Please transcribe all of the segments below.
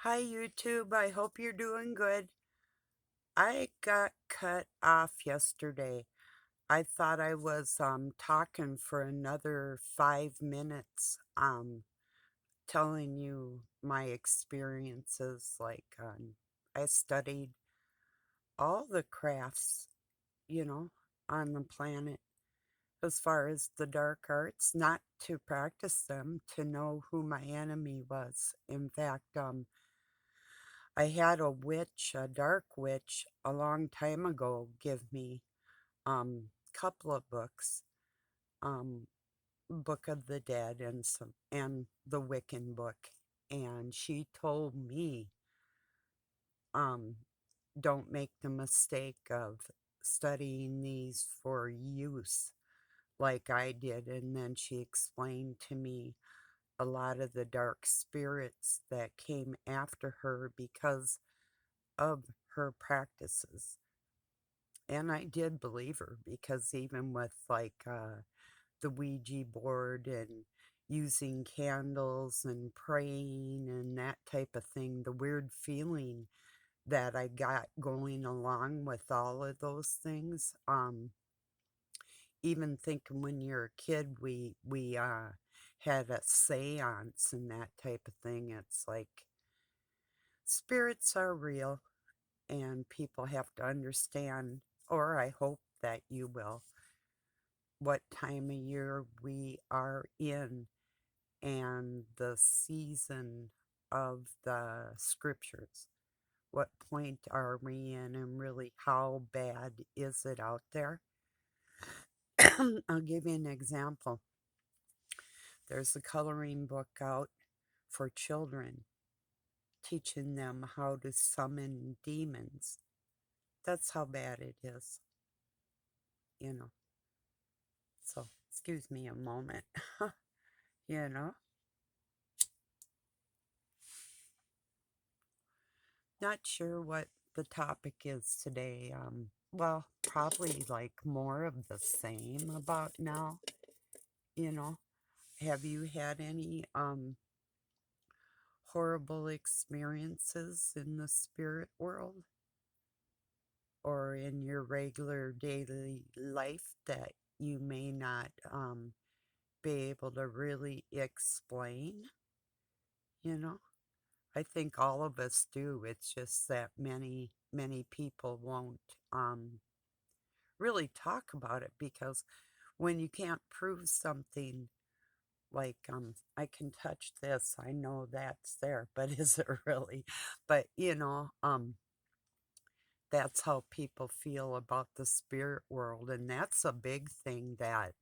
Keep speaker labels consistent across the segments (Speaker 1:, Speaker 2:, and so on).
Speaker 1: Hi, YouTube. I hope you're doing good. I got cut off yesterday. I thought I was talking for another 5 minutes, telling you my experiences. I studied all the crafts, you know, on the planet as far as the dark arts, not to practice them, to know who my enemy was. In fact, I had a witch, a dark witch, a long time ago give me couple of books, um Book of the Dead and the Wiccan book, and she told me um don't make the mistake of studying these for use like I did. And then she explained to me a lot of the dark spirits that came after her because of her practices. And I did believe her because even with the Ouija board and using candles and praying and that type of thing, the weird feeling that I got going along with all of those things, even thinking when you're a kid, we had a seance and that type of thing. It's like spirits are real, and people have to understand, or I hope that you will, what time of year we are in and the season of the scriptures. What point are we in, and really how bad is it out there? I'll give you an example. There's a coloring book out for children teaching them how to summon demons. That's how bad it is, you know. So, excuse me a moment. you know, Not sure what the topic is today. Well, probably like more of the same about now, you know. Have you had any horrible experiences in the spirit world or in your regular daily life that you may not be able to really explain, you know? I think all of us do. It's just that many people won't really talk about it, because when you can't prove something, like I can touch this, I know that's there, but is it really? But that's how people feel about the spirit world, and that's a big thing that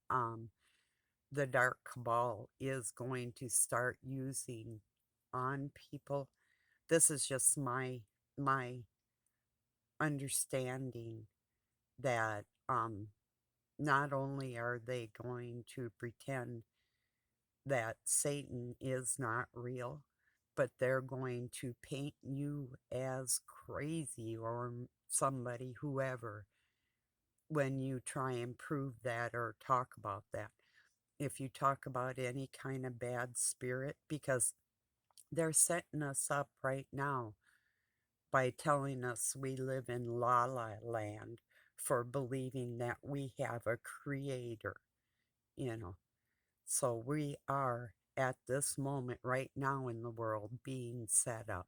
Speaker 1: the dark cabal is going to start using on people. This is just my understanding that not only are they going to pretend that Satan is not real, but they're going to paint you as crazy or somebody, whoever, when you try and prove that or talk about that. If you talk about any kind of bad spirit, because they're setting us up right now by telling us we live in La La Land for believing that we have a creator, you know. So we are at this moment right now in the world being set up.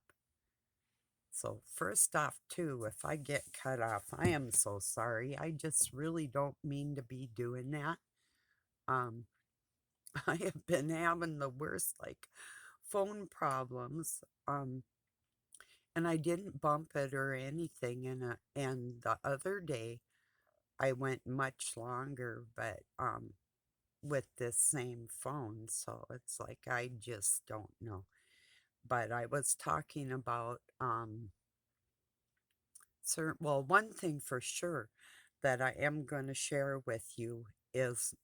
Speaker 1: So, first off, too, if I get cut off, I am so sorry. I just really don't mean to be doing that. Um, I have been having the worst, like, phone problems. And I didn't bump it or anything. And the other day, I went much longer, but with this same phone. So it's like I just don't know. But I was talking about certain, well, one thing for sure that I am going to share with you is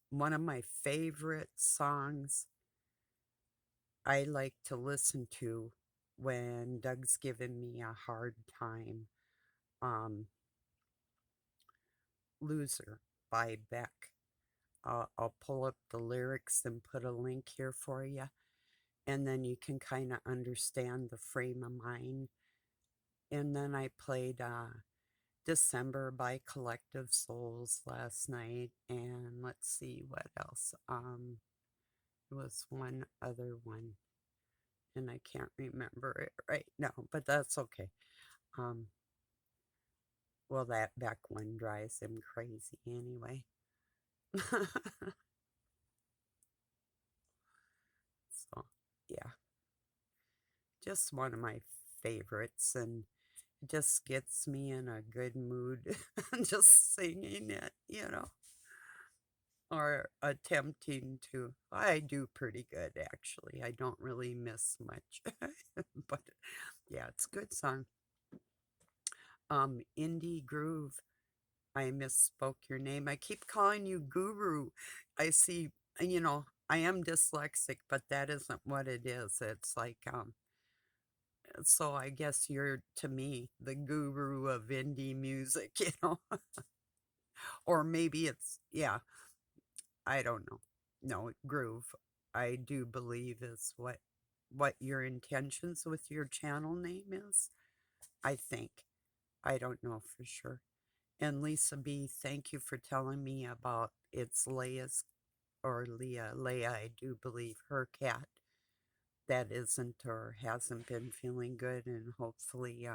Speaker 1: one of my favorite songs I like to listen to when Doug's giving me a hard time. Um, Loser by Beck. I'll pull up the lyrics and put a link here for you. and then you can kind of understand the frame of mind. And then I played December by Collective Souls last night, and let's see what else. There was one other one, and I can't remember it right now, but that's okay. Um, well, that back one drives him crazy anyway. So, yeah, just one of my favorites, and it just gets me in a good mood just singing it, or attempting to. I do pretty good, actually. I don't really miss much, but yeah, it's a good song. Indie Groove. I misspoke your name. I keep calling you Guru. I see, I am dyslexic, but that isn't what it is. It's like, so I guess you're, to me, the guru of indie music, or maybe it's, yeah, I don't know. No, groove, I do believe is what your intentions with your channel name is. I think. I don't know for sure. And Lisa B, thank you for telling me about it's Leia's or Leia, I do believe her cat that isn't or hasn't been feeling good, and hopefully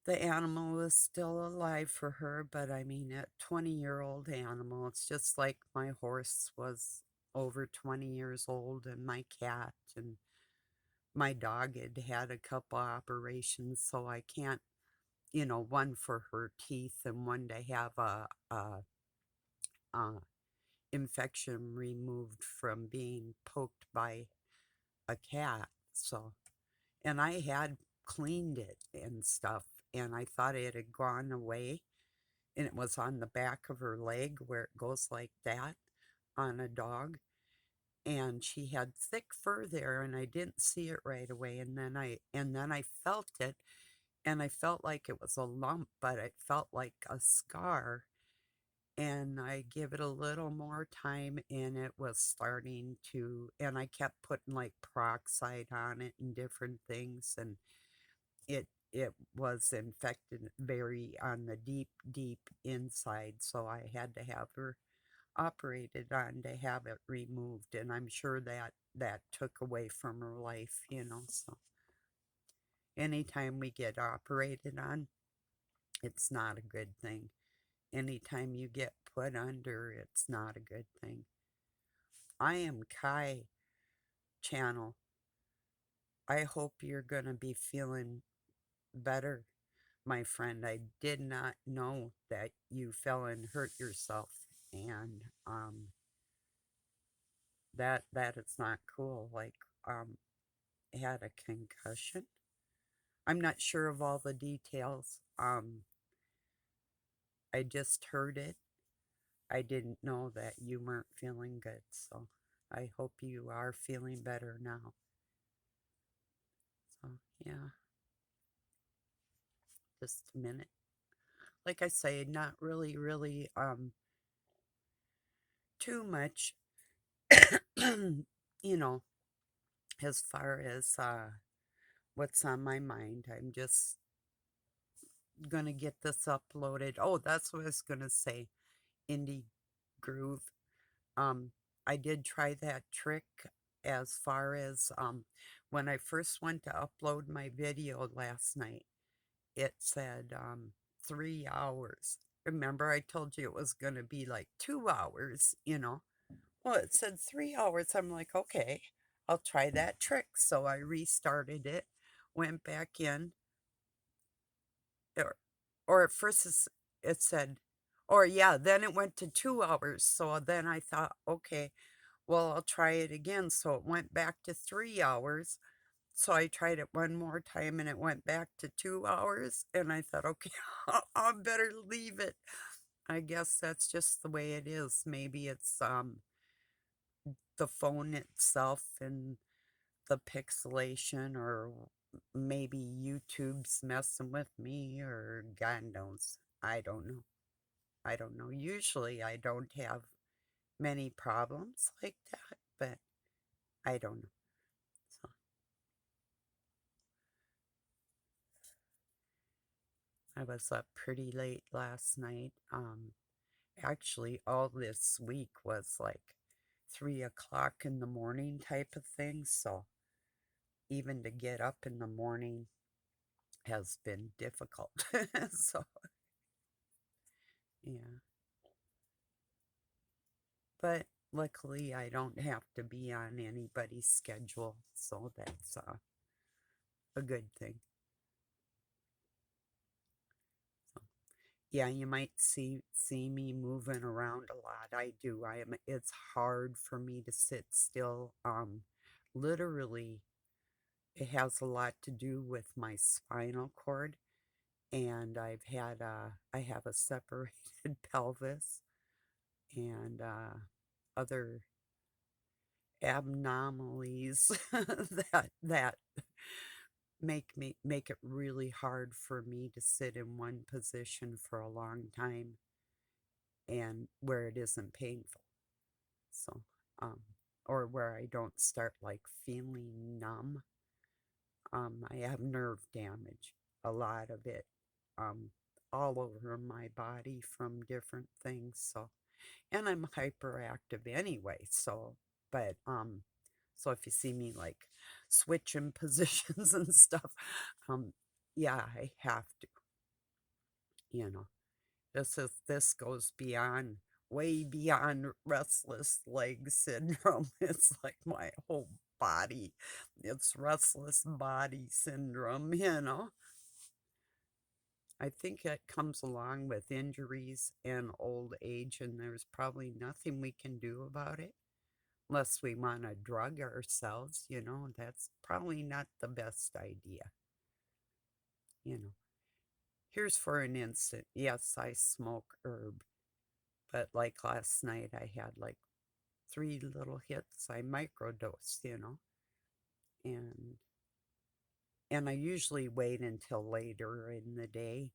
Speaker 1: the animal is still alive for her. But I mean, a 20-year-old animal, it's just like my horse was over 20 years old, and my cat and my dog had had a couple operations, so I can't, one for her teeth and one to have a infection removed from being poked by a cat. So, and I had cleaned it and stuff, and I thought it had gone away, and it was on the back of her leg where it goes like that on a dog. And she had thick fur there, and I didn't see it right away. And then I felt it, and I felt like it was a lump, but it felt like a scar. And I give it a little more time, and it was starting to, and I kept putting like peroxide on it and different things, and it was infected very on the deep inside, so I had to have her operated on to have it removed, and I'm sure that took away from her life. So anytime we get operated on, it's not a good thing. Anytime you get put under, it's not a good thing. I am Kai channel. I hope you're going to be feeling better, my friend. I did not know that you fell and hurt yourself, and that is not cool. Like, had a concussion. I'm not sure of all the details. I just heard it. I didn't know that you weren't feeling good, so I hope you are feeling better now. So, yeah, just a minute. Like I say, not really, really too much, you know, as far as what's on my mind. I'm just gonna get this uploaded. Oh, that's what I was gonna say. Indie Groove. Um, I did try that trick as far as when I first went to upload my video last night. It said 3 hours. Remember, I told you it was going to be like 2 hours. Well, it said 3 hours. I'm like, okay, I'll try that trick. So I restarted it, went back in, or, or at first it said, or yeah, then it went to 2 hours. So then I thought, okay, well, I'll try it again. So it went back to 3 hours. So I tried it one more time, and it went back to 2 hours. And I thought, okay, I better leave it. I guess that's just the way it is. Maybe it's the phone itself and the pixelation, or maybe YouTube's messing with me, or God knows. I don't know. I don't know. Usually I don't have many problems like that, but I don't know. So I was up pretty late last night. Actually, all this week was like 3 o'clock in the morning type of thing. So even to get up in the morning has been difficult. So yeah, but luckily I don't have to be on anybody's schedule, so that's a good thing. So, yeah, you might see me moving around a lot. I do. I am. It's hard for me to sit still. Literally, it has a lot to do with my spinal cord, and I have a separated pelvis and other abnormalities that make it really hard for me to sit in one position for a long time and where it isn't painful. So, um, or where I don't start like feeling numb. I have nerve damage, a lot of it, um, all over my body from different things. So, and I'm hyperactive anyway. So if you see me like switching positions and stuff, um, yeah, I have to, you know. This goes beyond, way beyond restless leg syndrome. It's like my whole body. It's restless body syndrome, you know. I think it comes along with injuries and old age, and there's probably nothing we can do about it unless we want to drug ourselves, you know. That's probably not the best idea, you know. Here's for an instant. Yes, I smoke herb, but like last night, I had like 3 little hits. I microdosed, you know, and and I usually wait until later in the day.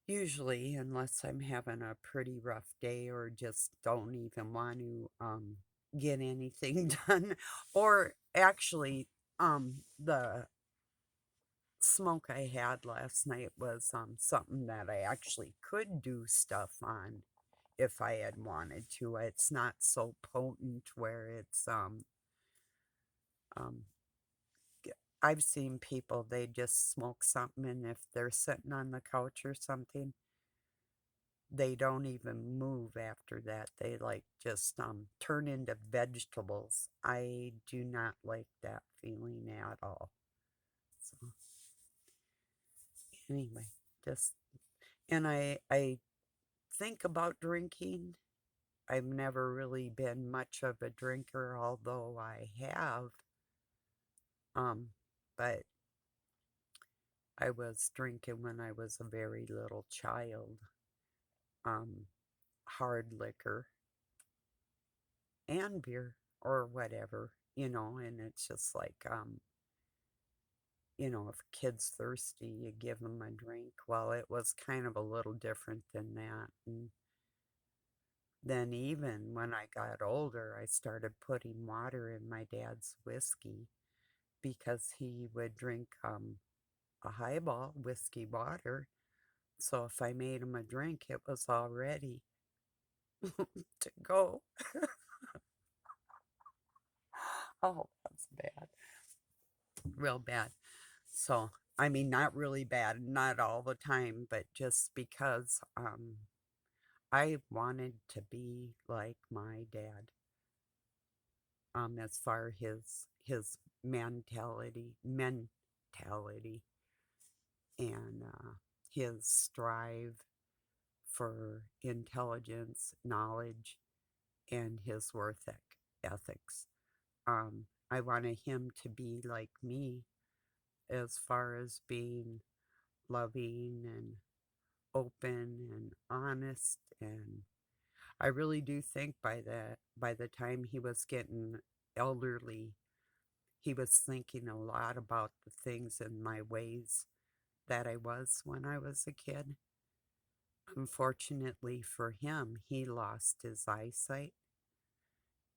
Speaker 1: Usually, unless I'm having a pretty rough day or just don't even want to get anything done. Or actually, the smoke I had last night was something that I actually could do stuff on if I had wanted to. It's not so potent where it's um I've seen people, they just smoke something, and if they're sitting on the couch or something, they don't even move after that. They like just turn into vegetables. I do not like that feeling at all. So anyway, just and I think about drinking. I've never really been much of a drinker, although I have. Um, but I was drinking when I was a very little child. Um, hard liquor and beer or whatever, you know, and it's just like, you know, if a kid's thirsty, you give them a drink. Well, it was kind of a little different than that. And then even when I got older, I started putting water in my dad's whiskey because he would drink a highball whiskey water. So if I made him a drink, it was all ready to go. Oh, that's bad. Real bad. So, I mean, not really bad, not all the time, but just because I wanted to be like my dad, as far his mentality and his strive for intelligence, knowledge, and his ethics. I wanted him to be like me as far as being loving and open and honest, and I really do think by the time he was getting elderly, he was thinking a lot about the things and my ways that I was when I was a kid. Unfortunately for him, he lost his eyesight,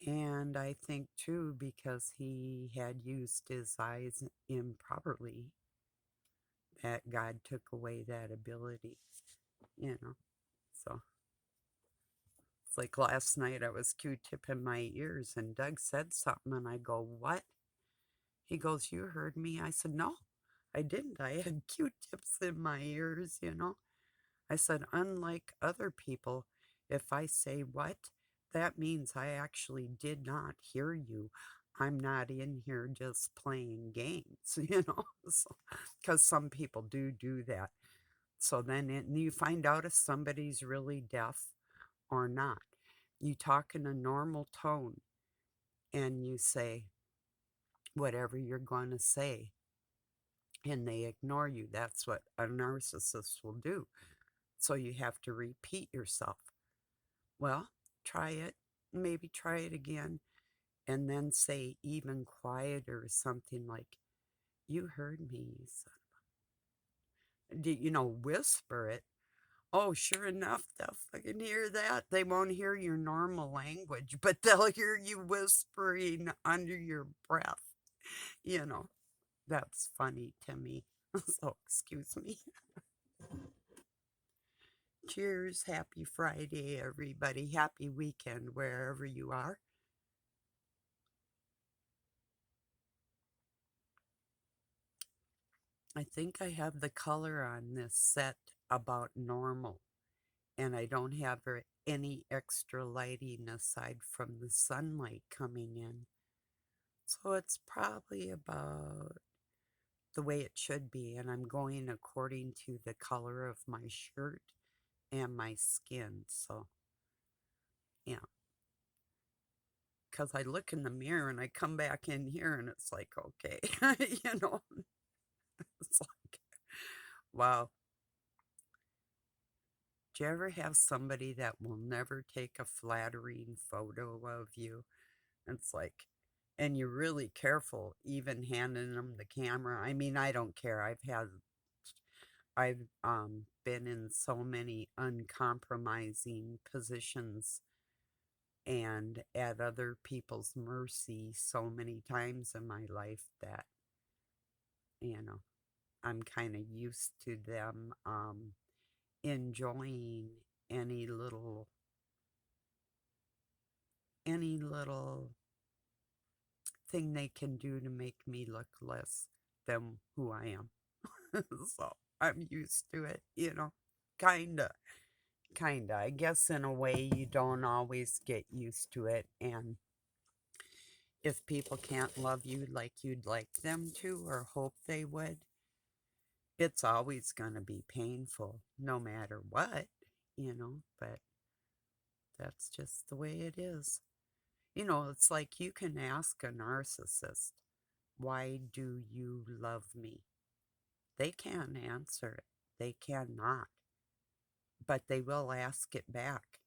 Speaker 1: And I think too, because he had used his eyes improperly, that God took away that ability, you know. So it's like last night I was Q-tipping my ears and Doug said something and I go, "What?" He goes, "You heard me." I said, "No, I didn't. I had Q-tips in my ears, you know." I said, "Unlike other people, if I say what, that means I actually did not hear you. I'm not in here just playing games, you know." So, because some people do that. So then you find out if somebody's really deaf or not. You talk in a normal tone and you say whatever you're going to say, and they ignore you. That's what a narcissist will do. So you have to repeat yourself. Well, try it, maybe try it again, and then say even quieter something like, "You heard me, you son whisper it." Oh, sure enough, they'll fucking hear that. They won't hear your normal language, but they'll hear you whispering under your breath. You know, that's funny to me. So, excuse me. Cheers. Happy Friday, everybody. Happy weekend, wherever you are. I think I have the color on this set about normal, and I don't have any extra lighting aside from the sunlight coming in. So it's probably about the way it should be, and I'm going according to the color of my shirt and my skin. So, yeah, because I look in the mirror and I come back in here and it's like, okay, you know, it's like, wow. Do you ever have somebody that will never take a flattering photo of you? It's like, and you're really careful even handing them the camera. I mean, I don't care. I've been in so many uncompromising positions and at other people's mercy so many times in my life that, you know, I'm kind of used to them enjoying any little any little thing they can do to make me look less than who I am. So I'm used to it, you know. Kinda. Kinda. I guess in a way you don't always get used to it. And if people can't love you like you'd like them to or hope they would, it's always going to be painful no matter what, you know. But that's just the way it is. You know, it's like you can ask a narcissist, "Why do you love me?" They can't answer it. They cannot. But they will ask it back.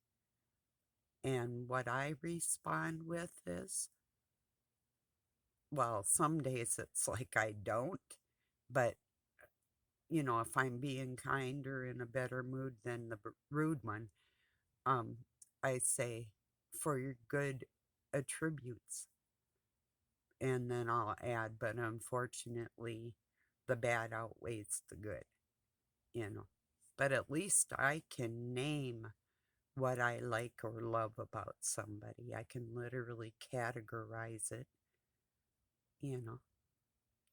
Speaker 1: And what I respond with is, well, some days it's like I don't. But, if I'm being kind or in a better mood than the rude one, um, I say, "For your good attributes." And then I'll add, "But unfortunately, the bad outweighs the good, you know." But at least I can name what I like or love about somebody. I can literally categorize it, you know.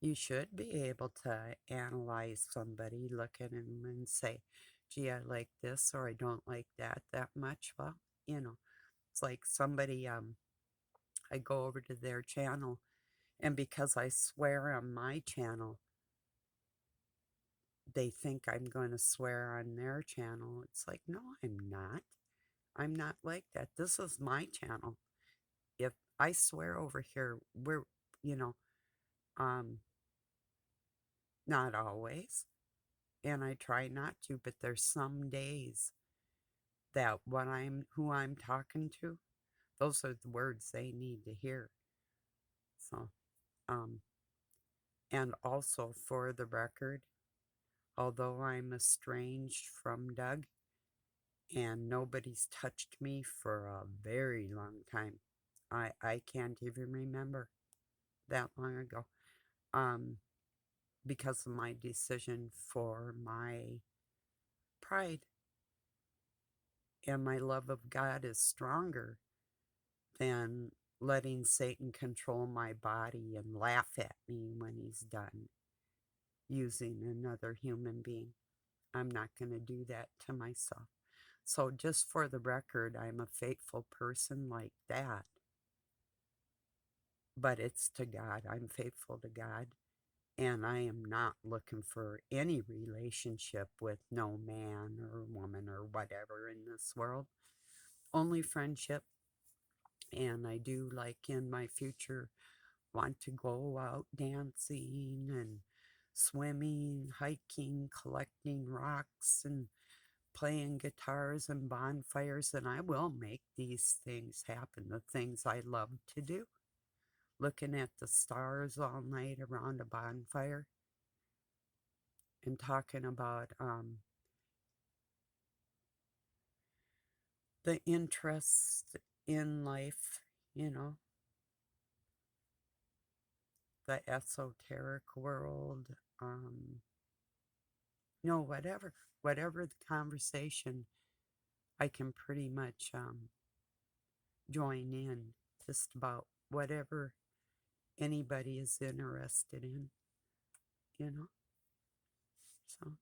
Speaker 1: You should be able to analyze somebody, look at them and say, "Gee, I like this or I don't like that much." Well, it's like somebody, I go over to their channel, and because I swear on my channel, they think I'm going to swear on their channel. It's like, no, I'm not. I'm not like that. This is my channel. If I swear over here, you know, um, not always, and I try not to, but there's some days that who I'm talking to, those are the words they need to hear. So, um, and also for the record, although I'm estranged from Doug and nobody's touched me for a very long time, I can't even remember that long ago. Um, because of my decision for my pride, and my love of God is stronger than letting Satan control my body and laugh at me when he's done using another human being. I'm not going to do that to myself. So, just for the record, I'm a faithful person like that, but it's to God. I'm faithful to God, and I am not looking for any relationship with no man or woman or whatever in this world. Only friendship. And I do, like, in my future, want to go out dancing and swimming, hiking, collecting rocks, and playing guitars and bonfires. And I will make these things happen, the things I love to do. Looking at the stars all night around a bonfire and talking about the interest in life, you know, the esoteric world, no, whatever the conversation, I can pretty much join in just about whatever anybody is interested in, you know. So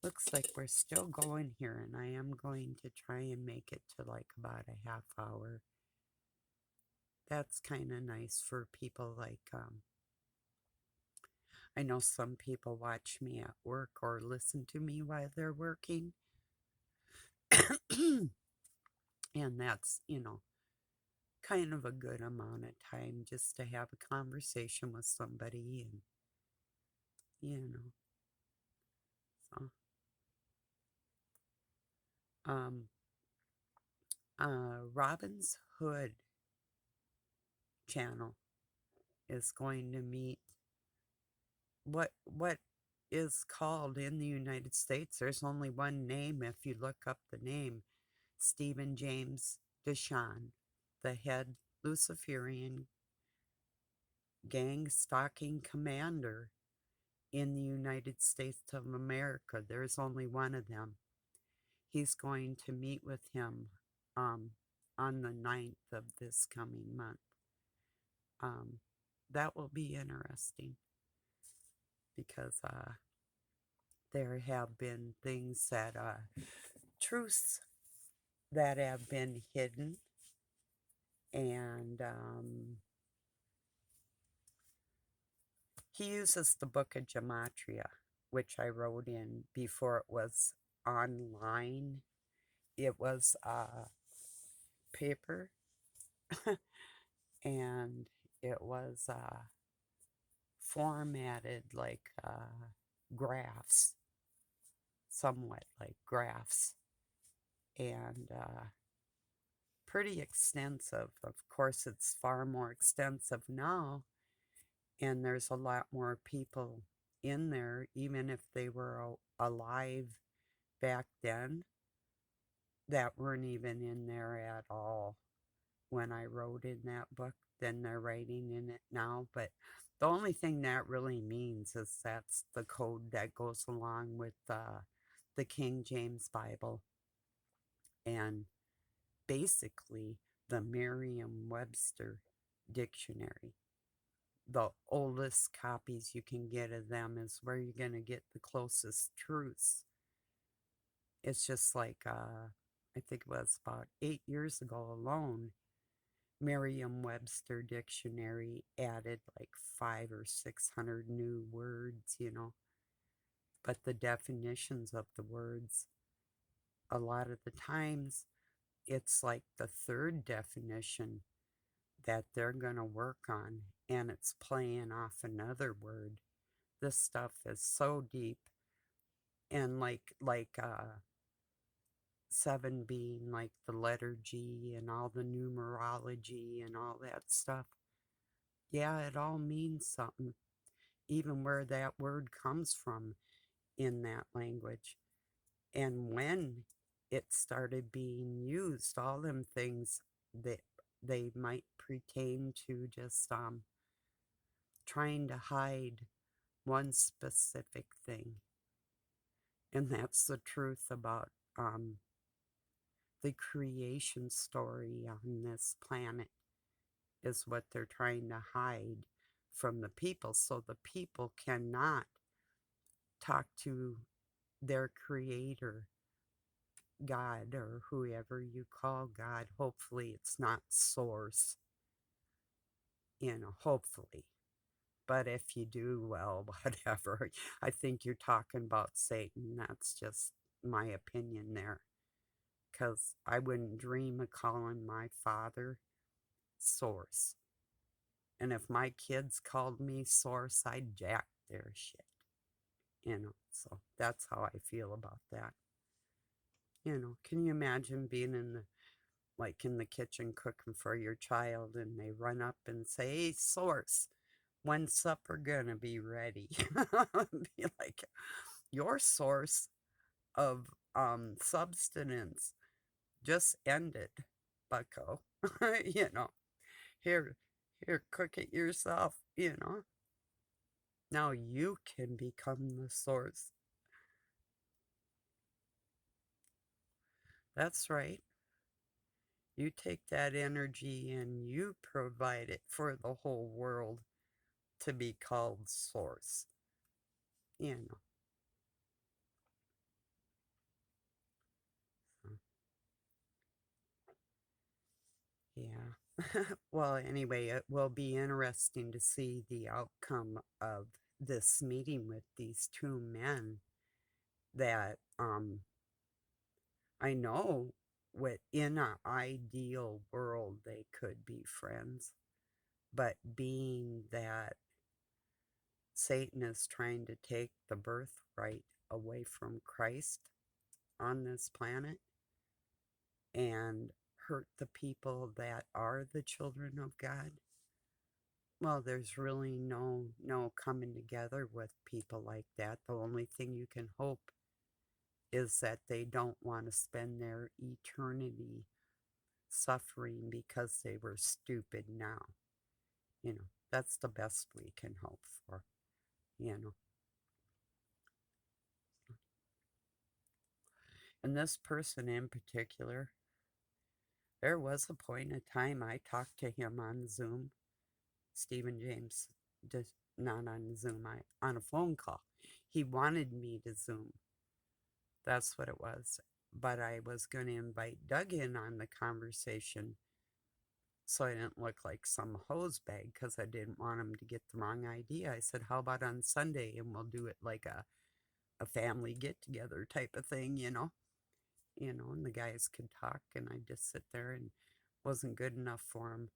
Speaker 1: looks like we're still going here, and I am going to try and make it to like about a half hour. That's kind of nice for people like I know some people watch me at work or listen to me while they're working. And that's, kind of a good amount of time just to have a conversation with somebody and, you know, so, um, Robin's Hood channel is going to meet what is called in the United States. There's only one name if you look up the name, Stephen James Deshawn, the head Luciferian gang stalking commander in the United States of America. There's only one of them. He's going to meet with him um, on the 9th of this coming month. Um, that will be interesting because there have been things that, truths that have been hidden, and he uses the book of Gematria, which I wrote in before it was online. It was paper, and it was formatted like graphs, somewhat like graphs, and pretty extensive. Of course, it's far more extensive now, and there's a lot more people in there, even if they were alive back then, that weren't even in there at all when I wrote in that book than they're writing in it now. But the only thing that really means is that's the code that goes along with the King James Bible and basically the Merriam Webster dictionary. The oldest copies you can get of them is where you're going to get the closest truths. It's just like, I think it was about 8 years ago alone, Merriam Webster dictionary added like 500 or 600 new words. But the definitions of the words, a lot of the times, it's like the third definition that they're going to work on, and it's playing off another word. This stuff is so deep, and like 7 being like the letter G and all the numerology and all that stuff. Yeah, it all means something, even where that word comes from in that language. And when it started being used, all them things that they might pertain to just trying to hide one specific thing. And that's the truth about um, the creation story on this planet, is what they're trying to hide from the people. So the people cannot talk to their creator, God, or whoever you call God. Hopefully, it's not Source, hopefully. But if you do, well, whatever. I think you're talking about Satan. That's just my opinion there. Because I wouldn't dream of calling my father Source. And if my kids called me Source, I'd jack their shit. So that's how I feel about that. Can you imagine being in the kitchen cooking for your child and they run up and say, "Hey, Source, when's supper gonna be ready?" Be like, your source of substance just ended, bucko. you know, here, here, cook it yourself. Now you can become the source. That's right. You take that energy and you provide it for the whole world to be called source. You know. So, yeah. Well, anyway, it will be interesting to see the outcome of this meeting with these two men that I know in an ideal world they could be friends, but being that Satan is trying to take the birthright away from Christ on this planet and hurt the people that are the children of God. Well, there's really no coming together with people like that. The only thing you can hope is that they don't want to spend their eternity suffering because they were stupid now. That's the best we can hope for, you know. And this person in particular, there was a point in time I talked to him on Zoom, Stephen James, just not on Zoom, on a phone call. He wanted me to Zoom. That's what it was. But I was going to invite Doug in on the conversation so I didn't look like some hose bag because I didn't want him to get the wrong idea. I said, how about on Sunday and we'll do it like a family get together type of thing. And the guys could talk and I'd just sit there and wasn't good enough for him.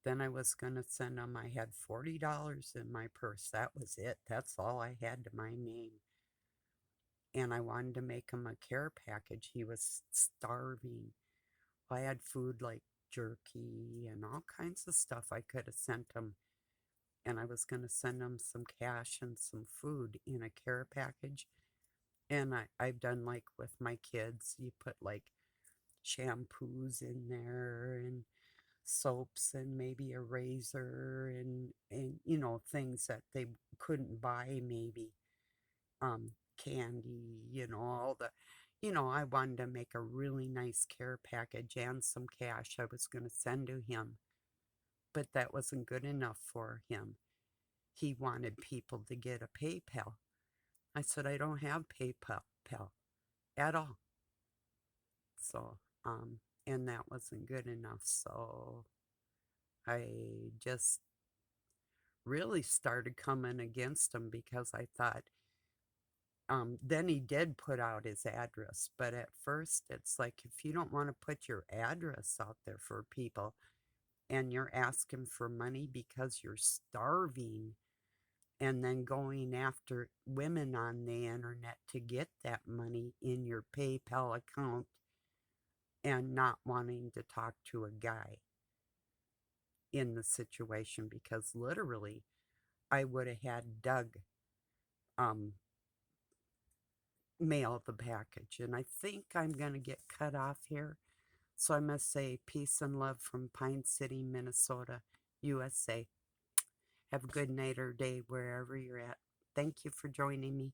Speaker 1: Then I was going to send him, I had $40 in my purse. That was it. That's all I had to my name. And I wanted to make him a care package. He was starving. I had food like jerky and all kinds of stuff I could have sent him. And I was going to send him some cash and some food in a care package. And I've done like with my kids, you put like shampoos in there and soaps and maybe a razor and things that they couldn't buy maybe candy, all I wanted to make a really nice care package and some cash I was going to send to him, but that wasn't good enough for him. He wanted people to get a PayPal. I said I don't have PayPal at all. So and that wasn't good enough, so I just really started coming against him because I thought, then he did put out his address, but at first it's like if you don't want to put your address out there for people and you're asking for money because you're starving and then going after women on the internet to get that money in your PayPal account and not wanting to talk to a guy in the situation, because literally I would have had Doug um mail the package. And I think I'm going to get cut off here. So I must say peace and love from Pine City, Minnesota, USA. Have a good night or day wherever you're at. Thank you for joining me.